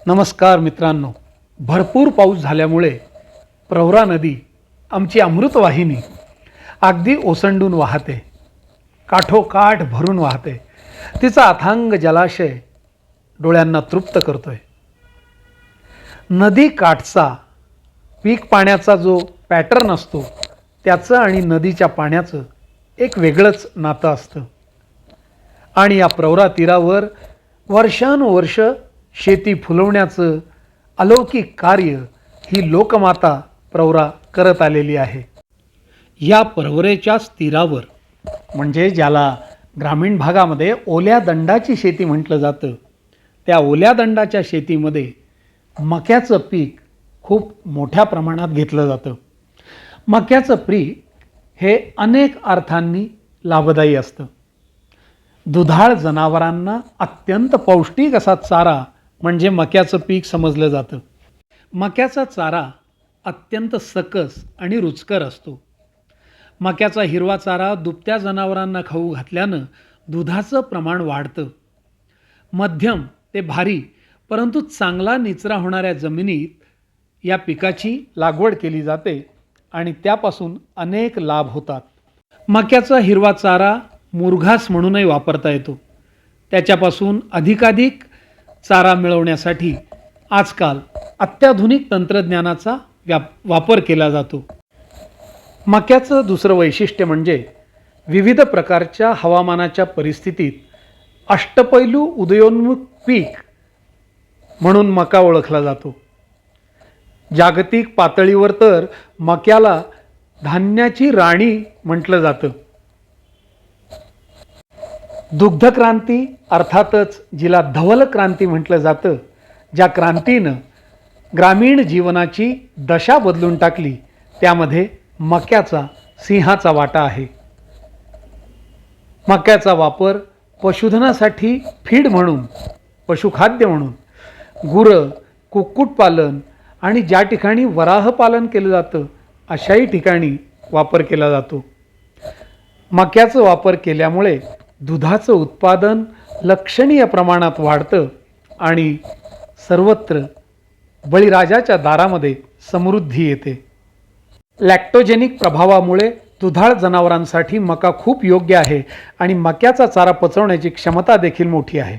नमस्कार मित्रांनो, भरपूर पाऊस झाल्यामुळे प्रवरा नदी आमची अमृतवाहिनी अगदी ओसंडून वाहते, काठोकाठ भरून वाहते. तिचा अथांग जलाशय डोळ्यांना तृप्त करतोय. नदी काठचा पीक पाण्याचा जो पॅटर्न असतो त्याचं आणि नदीच्या पाण्याचं एक वेगळंच नातं असतं. आणि या प्रवरा तीरावर वर्षानुवर्ष शेती फुलवण्याचं अलौकिक कार्य ही लोकमाता प्रवरा करत आलेली आहे. या प्रवरेच्याच तीरावर म्हणजे ज्याला ग्रामीण भागामध्ये ओल्या दंडाची शेती म्हटलं जातं, त्या ओल्या दंडाच्या शेतीमध्ये मक्याचं पीक खूप मोठ्या प्रमाणात घेतलं जातं. मक्याचं पीक हे अनेक अर्थांनी लाभदायी असतं. दुधाळ जनावरांना अत्यंत पौष्टिक असा चारा म्हणजे मक्याचं पीक समजलं जातं. मक्याचा चारा अत्यंत सकस आणि रुचकर असतो. मक्याचा हिरवा चारा दुभत्या जनावरांना खाऊ घातल्यानं दुधाचं प्रमाण वाढतं. मध्यम ते भारी परंतु चांगला निचरा होणाऱ्या जमिनीत या पिकाची लागवड केली जाते आणि त्यापासून अनेक लाभ होतात. मक्याचा हिरवा चारा मुरघास म्हणूनही वापरता येतो. त्याच्यापासून अधिकाधिक चारा मिळवण्यासाठी आजकाल अत्याधुनिक तंत्रज्ञानाचा वापर केला जातो. मक्याचं दुसरं वैशिष्ट्य म्हणजे विविध प्रकारच्या हवामानाच्या परिस्थितीत अष्टपैलू उदयोन्मुख पीक म्हणून मका ओळखला जातो. जागतिक पातळीवर तर मक्याला धान्याची राणी म्हटलं जातं. दुग्ध क्रांती अर्थातच जिला धवल क्रांती म्हटलं जातं, ज्या क्रांतीनं ग्रामीण जीवनाची दशा बदलून टाकली, त्यामध्ये मक्याचा सिंहाचा वाटा आहे. मक्याचा वापर पशुधनासाठी फीड म्हणून, पशुखाद्य म्हणून, गुरं, कुक्कुटपालन आणि ज्या ठिकाणी वराह पालन केलं जातं अशाही ठिकाणी वापर केला जातो. मक्याचा वापर केल्यामुळे दुधाचं उत्पादन लक्षणीय प्रमाणात वाढतं आणि सर्वत्र बळीराजाच्या दारामध्ये समृद्धी येते. लॅक्टोजेनिक प्रभावामुळे दुधाळ जनावरांसाठी मका खूप योग्य आहे आणि मक्याचा चारा पचवण्याची क्षमता देखील मोठी आहे.